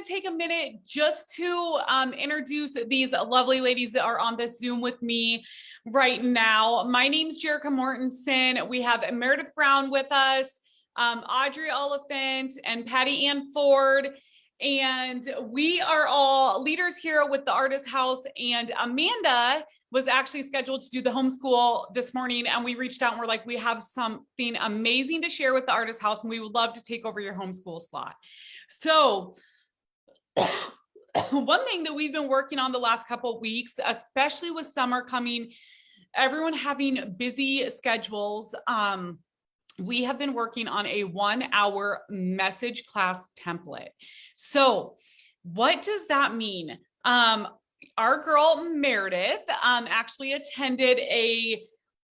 to take a minute just to introduce these lovely ladies that are on this Zoom with me right now. My name's Jerrica Mortensen. We have Meredith Brown with us, Audrey Oliphant, and Patty Ann Ford. And we are all leaders here with the Artist House. And Amanda was actually scheduled to do the homeschool this morning. And we reached out and we're like, we have something amazing to share with the Artist House, and we would love to take over your homeschool slot. So one thing that we've been working on the last couple of weeks, especially with summer coming, everyone having busy schedules, we have been working on a 1-hour message class template. So what does that mean? Our girl Meredith actually attended a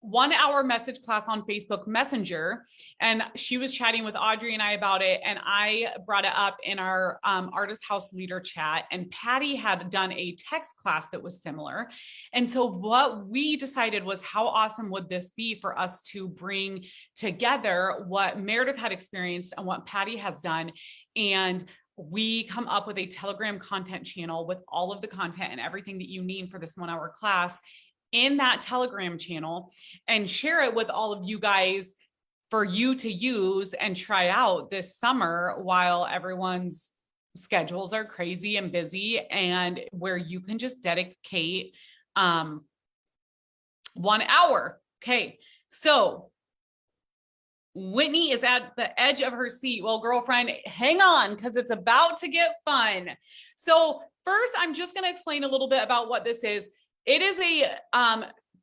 1-hour message class on Facebook Messenger, and she was chatting with Audrey and I about it, and I brought it up in our Artist House leader chat, and Patty had done a text class that was similar. And so what we decided was, how awesome would this be for us to bring together what Meredith had experienced and what Patty has done, and we come up with a Telegram content channel with all of the content and everything that you need for this 1-hour class in that Telegram channel, and share it with all of you guys for you to use and try out this summer while everyone's schedules are crazy and busy, and where you can just dedicate 1 hour. Okay, so Whitney is at the edge of her seat. Well, girlfriend, hang on, because it's about to get fun. So first, I'm just going to explain a little bit about what this is. It is a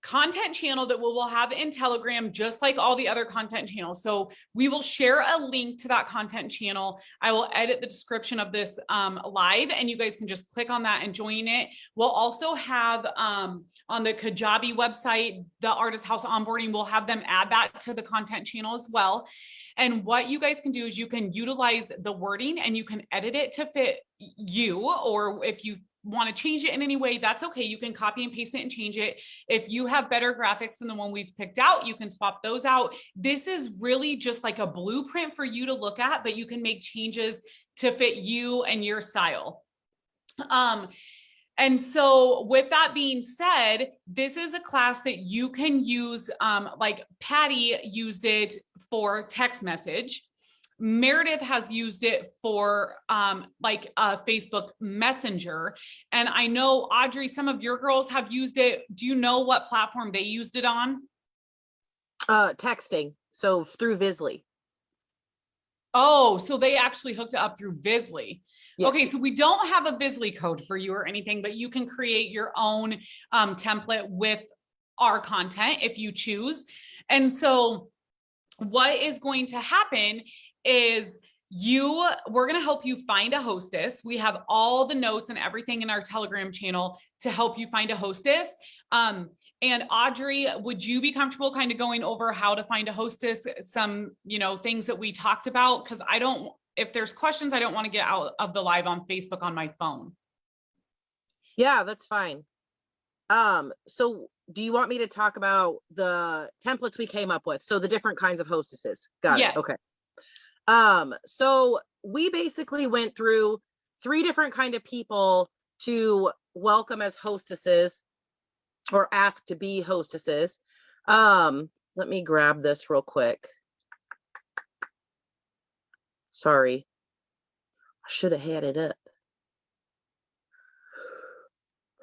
content channel that we will have in Telegram, just like all the other content channels. So we will share a link to that content channel. I will edit the description of this live, and you guys can just click on that and join it. We'll also have on the Kajabi website, the Artist House onboarding, we'll have them add that to the content channel as well. And what you guys can do is you can utilize the wording and you can edit it to fit you, or if you want to change it in any way, that's okay. You can copy and paste it and change it. If you have better graphics than the one we've picked out, you can swap those out. This is really just like a blueprint for you to look at, but you can make changes to fit you and your style. And so with that being said, this is a class that you can use, like Patty used it for text message. Meredith has used it for like a Facebook Messenger. And I know, Audrey, some of your girls have used it. Do you know what platform they used it on? Texting. So through Visly. Oh, so they actually hooked it up through Visly. Yes. Okay, so we don't have a Visly code for you or anything, but you can create your own template with our content if you choose. And so what is going to happen is we're going to help you find a hostess. We have all the notes and everything in our Telegram channel to help you find a hostess. And Audrey, would you be comfortable kind of going over how to find a hostess, some, things that we talked about? Because if there's questions, I don't want to get out of the live on Facebook on my phone. Yeah, that's fine. So do you want me to talk about the templates we came up with? So the different kinds of hostesses. Got it. Okay. So we basically went through 3 different kind of people to welcome as hostesses or ask to be hostesses. Let me grab this real quick. Sorry, I should have had it up.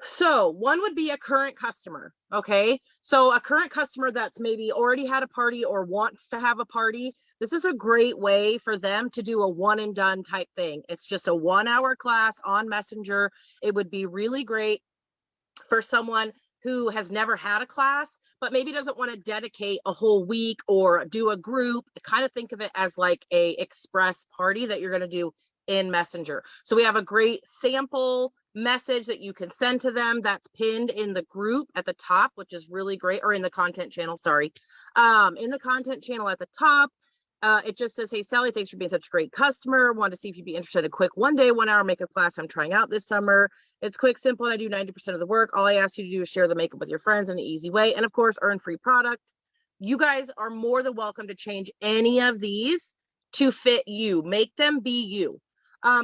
So one would be a current customer. Okay. So a current customer that's maybe already had a party or wants to have a party. This is a great way for them to do a one and done type thing. It's just a 1-hour class on Messenger. It would be really great for someone who has never had a class, but maybe doesn't want to dedicate a whole week or do a group. Kind of think of it as like a express party that you're going to do in Messenger. So we have a great sample message that you can send to them that's pinned in the group at the top, which is really great, or in the content channel, sorry. In the content channel at the top, it just says, hey, Sally, thanks for being such a great customer. Want to see if you'd be interested in a quick 1-day, 1-hour makeup class I'm trying out this summer. It's quick, simple, and I do 90% of the work. All I ask you to do is share the makeup with your friends in an easy way. And of course, earn free product. You guys are more than welcome to change any of these to fit you. Make them be you.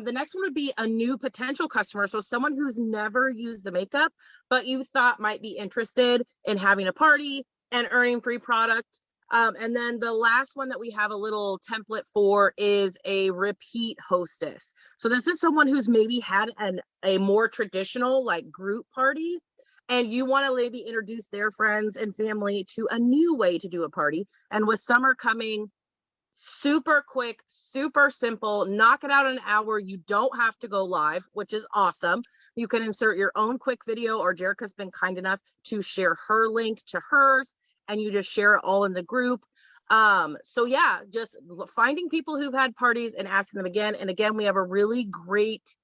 The next one would be a new potential customer. So someone who's never used the makeup, but you thought might be interested in having a party and earning free product. And then the last one that we have a little template for is a repeat hostess. So this is someone who's maybe had a more traditional like group party, and you want to maybe introduce their friends and family to a new way to do a party. And with summer coming, super quick, super simple, knock it out in an hour. You don't have to go live, which is awesome. You can insert your own quick video, or Jerrica's been kind enough to share her link to hers, and you just share it all in the group. So yeah, just finding people who've had parties and asking them again and again. We have a really great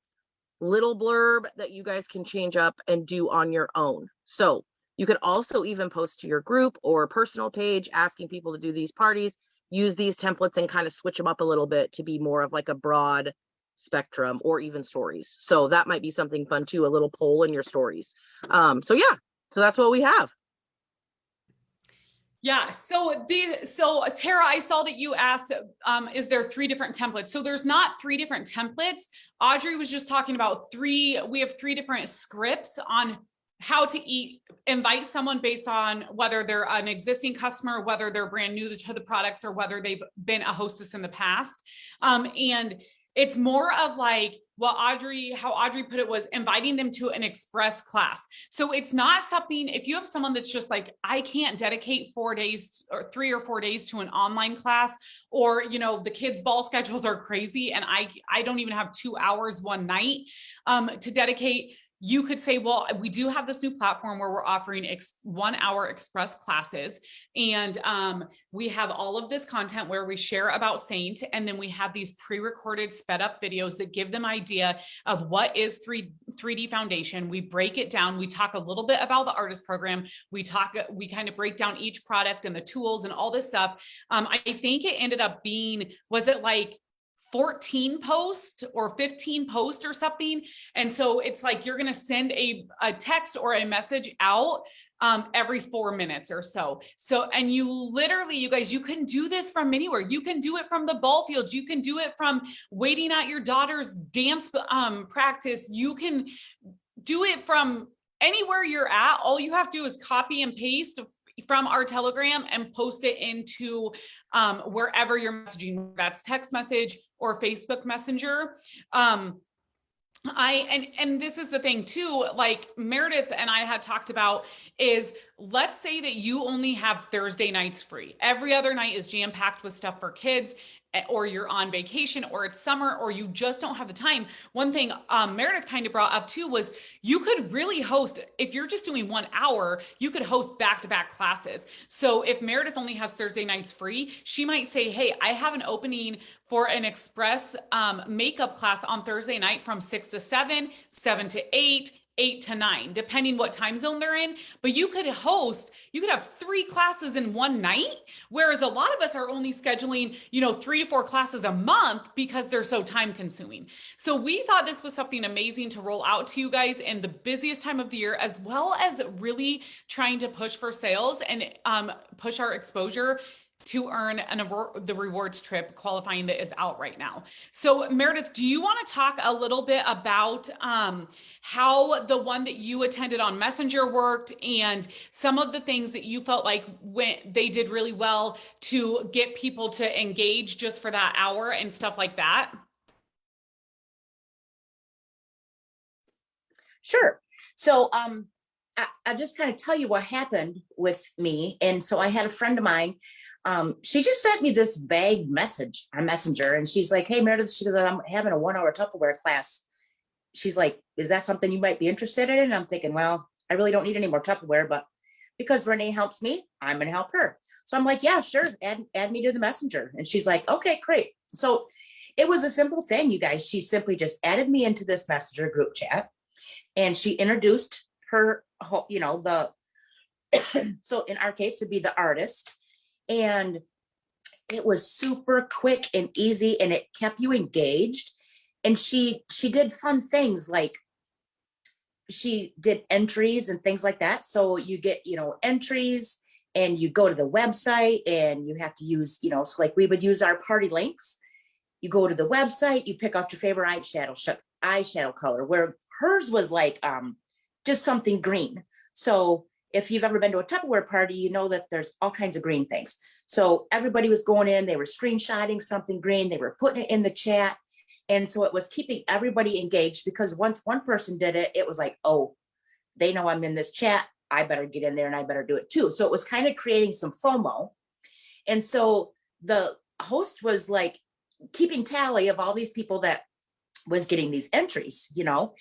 little blurb that you guys can change up and do on your own. So you could also even post to your group or personal page asking people to do these parties. Use these templates and kind of switch them up a little bit to be more of like a broad spectrum, or even stories. So that might be something fun too, a little poll in your stories. So yeah, so that's what we have. Yeah. So Tara, I saw that you asked, is there 3 different templates? So there's not 3 different templates. Audrey was just talking about we have 3 different scripts on how to invite someone based on whether they're an existing customer, whether they're brand new to the products, or whether they've been a hostess in the past. And it's more of like how Audrey put it, was inviting them to an express class. So it's not something, if you have someone that's just like, I can't dedicate 4 days or 3 or 4 days to an online class, or, the kids' ball schedules are crazy and I don't even have 2 hours one night to dedicate. You could say, well, we do have this new platform where we're offering 1 hour express classes. And we have all of this content where we share about Saint. And then we have these pre-recorded sped up videos that give them idea of what is 3D foundation. We break it down. We talk a little bit about the artist program. We kind of break down each product and the tools and all this stuff. I think it ended up being, was it like 14 posts or 15 posts or something? And so it's like, you're going to send a text or a message out every 4 minutes or so. And you guys, you can do this from anywhere. You can do it from the ball fields. You can do it from waiting at your daughter's dance practice. You can do it from anywhere you're at. All you have to do is copy and paste from our Telegram and post it into wherever you're messaging. That's text message or Facebook Messenger. And this is the thing too, like Meredith and I had talked about, is let's say that you only have Thursday nights free. Every other night is jam-packed with stuff for kids, or you're on vacation, or it's summer, or you just don't have the time. One thing Meredith kind of brought up too was you could really host, if you're just doing 1 hour, you could host back-to-back classes. So if Meredith only has Thursday nights free, she might say, hey, I have an opening for an express makeup class on Thursday night from 6 to 7, 7 to 8, 8 to 9, depending what time zone they're in. But you could have 3 classes in one night, whereas a lot of us are only scheduling, 3 to 4 classes a month because they're so time consuming. So we thought this was something amazing to roll out to you guys in the busiest time of the year, as well as really trying to push for sales and push our exposure to earn the rewards trip qualifying that is out right now. So Meredith, do you want to talk a little bit about how the one that you attended on Messenger worked, and some of the things that you felt like they did really well to get people to engage just for that hour and stuff like that? Sure. So I'll just kind of tell you what happened with me. And so I had a friend of mine, she just sent me this vague message on Messenger, and she's like, hey, Meredith, she goes, I'm having a 1 hour Tupperware class. She's like, is that something you might be interested in? And I'm thinking, well, I really don't need any more Tupperware, but because Renee helps me, I'm going to help her. So I'm like, yeah, sure. Add me to the Messenger. And she's like, okay, great. So it was a simple thing, you guys. She simply just added me into this Messenger group chat, and she introduced her, so in our case would be the artist. And it was super quick and easy, and it kept you engaged. And she did fun things, like she did entries and things like that. So you get, entries, and you go to the website and you have to use, so like we would use our party links, you go to the website, you pick out your favorite eyeshadow color, where hers was like just something green. So if you've ever been to a Tupperware party, you know that there's all kinds of green things. So everybody was going in, they were screenshotting something green, they were putting it in the chat. And so it was keeping everybody engaged, because once one person did it, it was like, oh, they know I'm in this chat, I better get in there and I better do it too. So it was kind of creating some FOMO. And so the host was like keeping tally of all these people that was getting these entries, you know.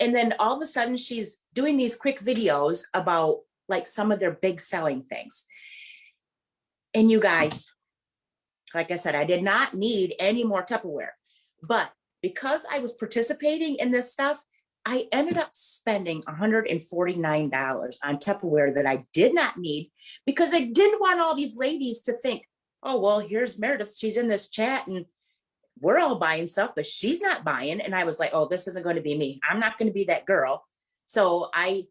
And then all of a sudden she's doing these quick videos about like some of their big selling things. And you guys, like I said, I did not need any more Tupperware, but because I was participating in this stuff, I ended up spending $149 on Tupperware that I did not need, because I didn't want all these ladies to think, oh, well, here's Meredith, she's in this chat and we're all buying stuff, but she's not buying. And I was like, oh, this isn't going to be me. I'm not going to be that girl. So I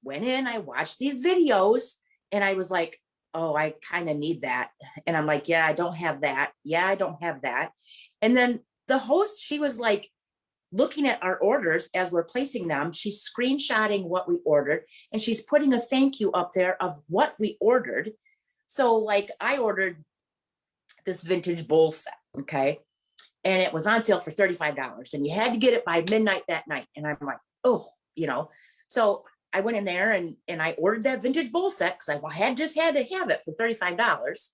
went in, I watched these videos, and I was like, oh, I kind of need that. And I'm like, yeah, I don't have that. Yeah, I don't have that. And then the host, she was like looking at our orders as we're placing them. She's screenshotting what we ordered, and she's putting a thank you up there of what we ordered. So like I ordered this vintage bowl set, okay? And it was on sale for $35, and you had to get it by midnight that night. And I'm like, oh, you know, so I went in there and I ordered that vintage bowl set because I had to have it for $35.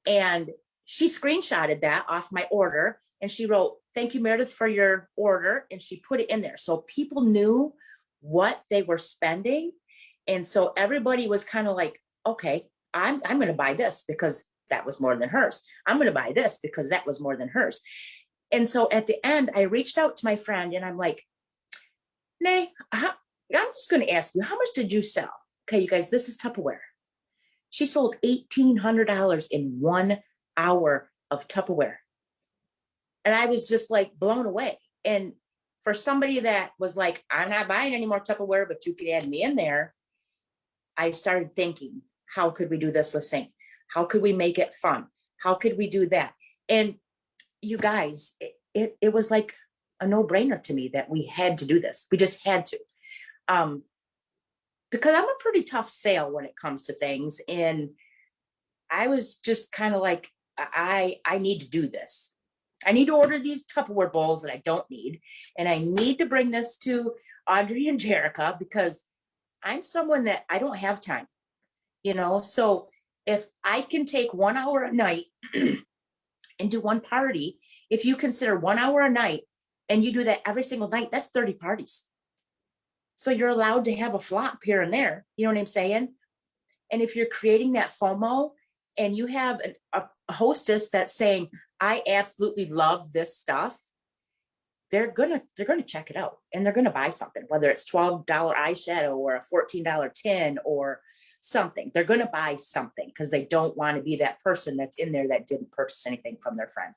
And she screenshotted that off my order, and she wrote, thank you, Meredith, for your order. And she put it in there. So people knew what they were spending. And so everybody was kind of like, okay, I'm going to buy this because that was more than hers. I'm going to buy this because that was more than hers. And so at the end, I reached out to my friend and I'm like, Nay, I'm just going to ask you, how much did you sell? Okay, you guys, this is Tupperware. She sold $1,800 in 1 hour of Tupperware. And I was just like blown away. And for somebody that was like, I'm not buying any more Tupperware, but you could add me in there, I started thinking, how could we do this with Saint? How could we make it fun? How could we do that? And you guys, it was like a no-brainer to me that we had to do this. We just had to. Because I'm a pretty tough sale when it comes to things. And I was just kind of like, I need to do this. I need to order these Tupperware bowls that I don't need. And I need to bring this to Audrey and Jerrica, because I'm someone that I don't have time, you know? So if I can take 1 hour a night and do one party, if you consider 1 hour a night and you do that every single night, that's 30 parties. So you're allowed to have a flop here and there. You know what I'm saying? And if you're creating that FOMO and you have a hostess that's saying, I absolutely love this stuff, they're gonna check it out and they're gonna buy something, whether it's $12 eyeshadow or a $14 tin or something. They're gonna buy something because they don't want to be that person that's in there that didn't purchase anything from their friend.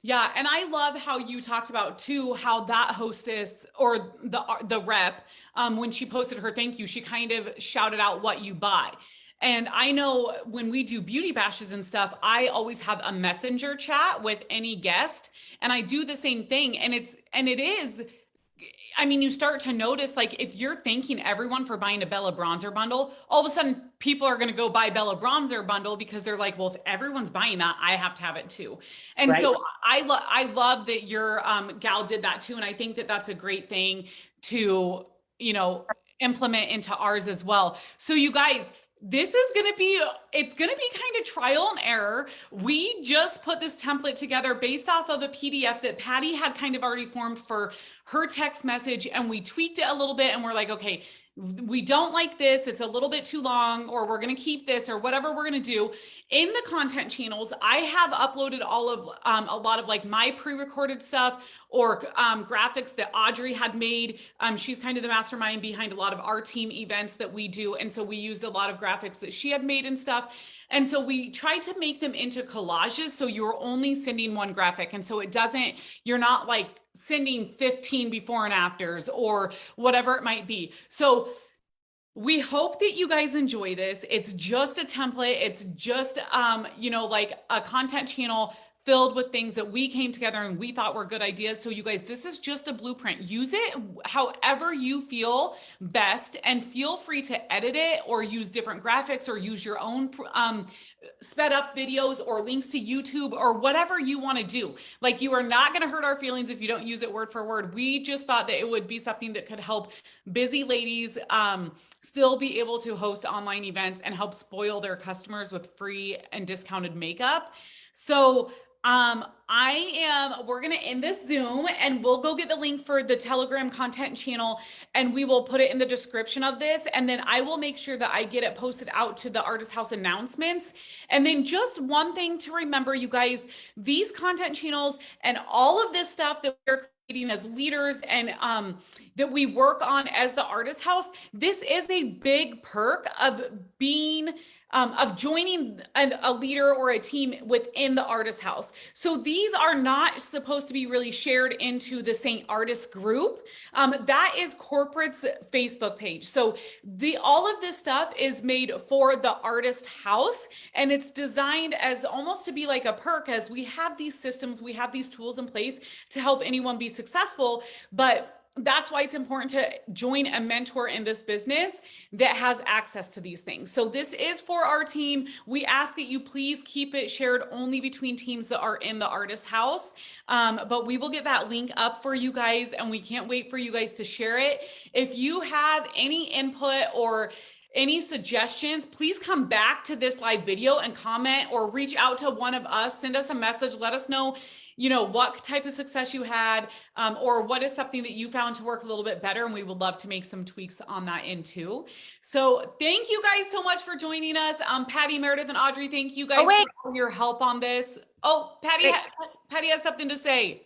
Yeah, and I love how you talked about too, how that hostess or the rep, when she posted her thank you, she kind of shouted out what you buy. And I know when we do beauty bashes and stuff, I always have a messenger chat with any guest, and I do the same thing. And it is, I mean, you start to notice, like, if you're thanking everyone for buying a Bella Bronzer bundle, all of a sudden people are going to go buy Bella Bronzer bundle because they're like, well, if everyone's buying that, I have to have it too. And Right. so I love that your gal did that too. And I think that that's a great thing to, you know, implement into ours as well. So you guys, this is going to be, it's going to be kind of trial and error. We just put this template together based off of a PDF that Patty had kind of already formed for her text message. And we tweaked it a little bit and we're like, okay, we don't like this. It's a little bit too long, or we're going to keep this, or whatever we're going to do. In the content channels, I have uploaded all of a lot of like my pre-recorded stuff or graphics that Audrey had made. She's kind of the mastermind behind a lot of our team events that we do. And so we used a lot of graphics that she had made and stuff. And so we tried to make them into collages. So you're only sending one graphic. And so it doesn't, you're not like sending 15 before and afters or whatever it might be. So we hope that you guys enjoy this. It's just a template. It's just, you know, like a content channel filled with things that we came together and we thought were good ideas. So you guys, this is just a blueprint. Use it however you feel best, and feel free to edit it or use different graphics or use your own sped up videos or links to YouTube or whatever you want to do. Like, you are not going to hurt our feelings if you don't use it word for word. We just thought that it would be something that could help busy ladies still be able to host online events and help spoil their customers with free and discounted makeup. So we're going to end this Zoom, and we'll go get the link for the Telegram content channel, and we will put it in the description of this. And then I will make sure that I get it posted out to the Artist House announcements. And then just one thing to remember, you guys, these content channels and all of this stuff that we're creating as leaders and that we work on as the Artist House, this is a big perk of being of joining a leader or a team within the Artist House. So these are not supposed to be really shared into the St. Artist group. That is corporate's Facebook page. So all of this stuff is made for the Artist House, and it's designed as almost to be like a perk, as we have these systems, we have these tools in place to help anyone be successful. But that's why it's important to join a mentor in this business that has access to these things. So this is for our team. We ask that you please keep it shared only between teams that are in the Artist House. But we will get that link up for you guys, and we can't wait for you guys to share it. If you have any input or any suggestions, please come back to this live video and comment, or reach out to one of us, send us a message, let us know, what type of success you had, or what is something that you found to work a little bit better. And we would love to make some tweaks on that end too. So thank you guys so much for joining us. Patty, Meredith, and Audrey, thank you guys for all your help on this. Oh, Patty has something to say.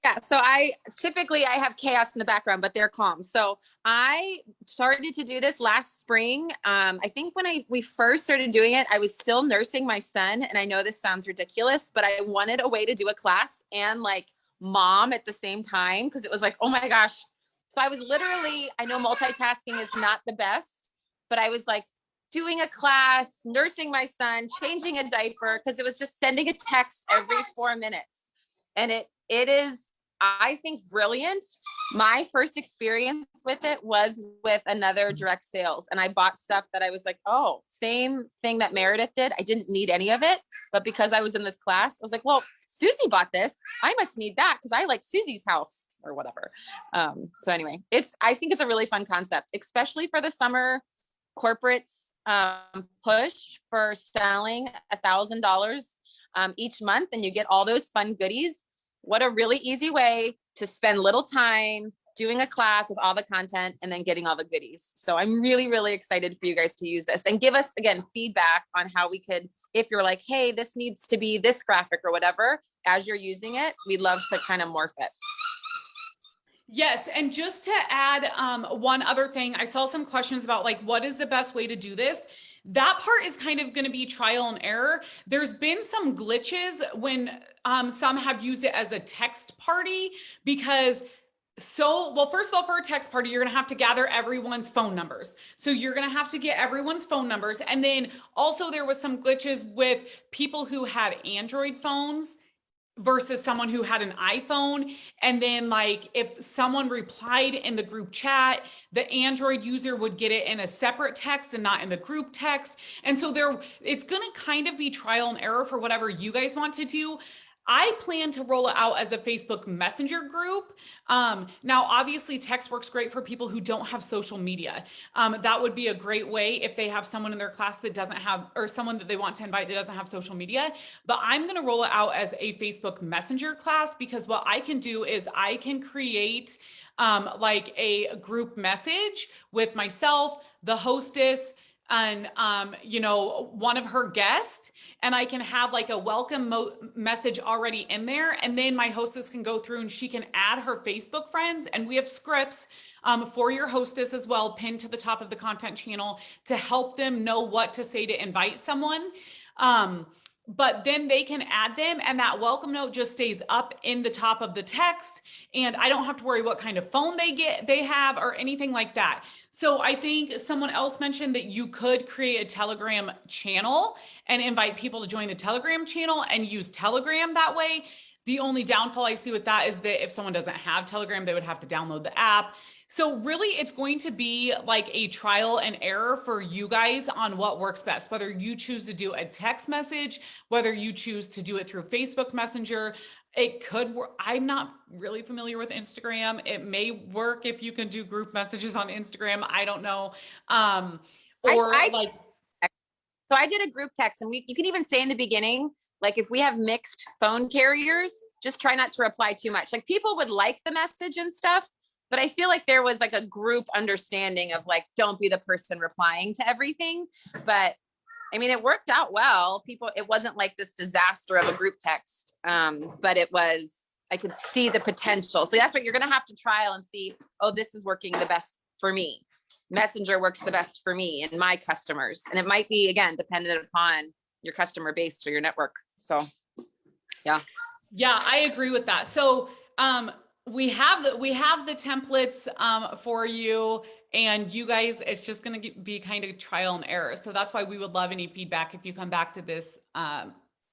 Yeah, so I have chaos in the background, but they're calm. So I started to do this last spring. I think when we first started doing it, I was still nursing my son. And I know this sounds ridiculous, but I wanted a way to do a class and like mom at the same time, because it was like, oh my gosh. So I was literally, I know multitasking is not the best, but I was like doing a class, nursing my son, changing a diaper, because it was just sending a text every 4 minutes. And it is, I think, brilliant. My first experience with it was with another direct sales, and I bought stuff that I was like, oh, same thing that Meredith did. I didn't need any of it, but because I was in this class, I was like, well, Susie bought this. I must need that because I like Susie's house or whatever. So anyway, I think it's a really fun concept, especially for the summer corporates push for selling $1,000 each month, and you get all those fun goodies. What a really easy way to spend little time doing a class with all the content and then getting all the goodies. So I'm really, really excited for you guys to use this and give us, again, feedback on how we could, if you're like, hey, this needs to be this graphic or whatever, as you're using it, we'd love to kind of morph it. Yes. And just to add one other thing, I saw some questions about like, what is the best way to do this? That part is kind of going to be trial and error. There's been some glitches when some have used it as a text party, because first of all, for a text party, you're going to have to gather everyone's phone numbers. So you're going to have to get everyone's phone numbers. And then also there was some glitches with people who had Android phones versus someone who had an iPhone. And then like if someone replied in the group chat, the Android user would get it in a separate text and not in the group text. And so it's going to kind of be trial and error for whatever you guys want to do. I plan to roll it out as a Facebook Messenger group. Now, obviously, text works great for people who don't have social media. That would be a great way if they have someone in their class that doesn't have, or someone that they want to invite that doesn't have social media. But I'm going to roll it out as a Facebook Messenger class, because what I can do is I can create like a group message with myself, the hostess, and one of her guests, and I can have like a welcome message already in there. And then my hostess can go through and she can add her Facebook friends. And we have scripts for your hostess as well, pinned to the top of the content channel to help them know what to say to invite someone. but then they can add them and that welcome note just stays up in the top of the text. And I don't have to worry what kind of phone they have or anything like that. So I think someone else mentioned that you could create a Telegram channel and invite people to join the Telegram channel and use Telegram that way. The only downfall I see with that is that if someone doesn't have Telegram, they would have to download the app. So really it's going to be like a trial and error for you guys on what works best, whether you choose to do a text message, whether you choose to do it through Facebook Messenger. It could work. I'm not really familiar with Instagram. It may work if you can do group messages on Instagram. I don't know. So I did a group text, and you can even say in the beginning, like if we have mixed phone carriers, just try not to reply too much. Like people would like the message and stuff, but I feel like there was like a group understanding of like, don't be the person replying to everything. But I mean, it worked out well. It wasn't like this disaster of a group text, but I could see the potential. So that's what you're going to have to trial and see, oh, this is working the best for me. Messenger works the best for me and my customers. And it might be, again, dependent upon your customer base or your network. So, yeah. Yeah, I agree with that. So, we have the templates for you, and you guys, it's just going to be kind of trial and error. So that's why we would love any feedback if you come back to this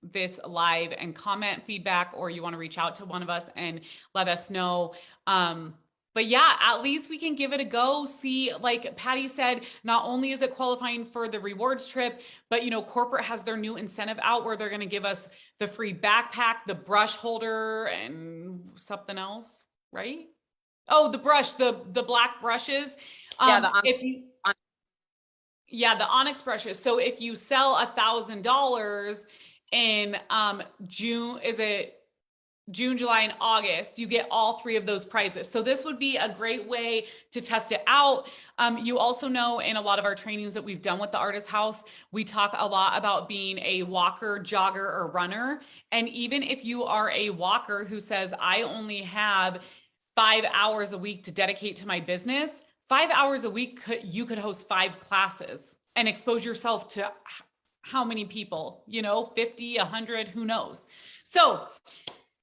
this live and comment feedback, or you want to reach out to one of us and let us know. But yeah, at least we can give it a go. See, like Patty said, not only is it qualifying for the rewards trip, but corporate has their new incentive out where they're going to give us the free backpack, the brush holder, and something else, right? Oh, the brush, the black brushes. The Onyx brushes. So if you sell $1,000 in June, July, and August, you get all 3 of those prizes. So this would be a great way to test it out. You also know in a lot of our trainings that we've done with the Artist House, we talk a lot about being a walker, jogger, or runner. And even if you are a walker who says, I only have 5 hours a week to dedicate to my business, 5 hours a week, you could host 5 classes and expose yourself to how many people, 50, 100, who knows? So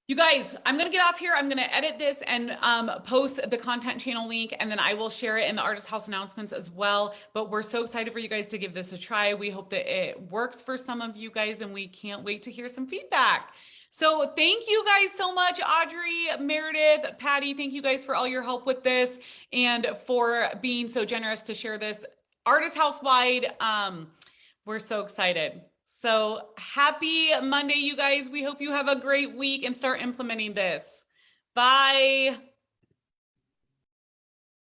you guys, I'm going to get off here. I'm going to edit this and post the content channel link, and then I will share it in the Artist House announcements as well. But we're so excited for you guys to give this a try. We hope that it works for some of you guys, and we can't wait to hear some feedback. So thank you guys so much, Audrey, Meredith, Patty. Thank you guys for all your help with this and for being so generous to share this Artist House wide. We're so excited. So happy Monday, you guys. We hope you have a great week and start implementing this. Bye.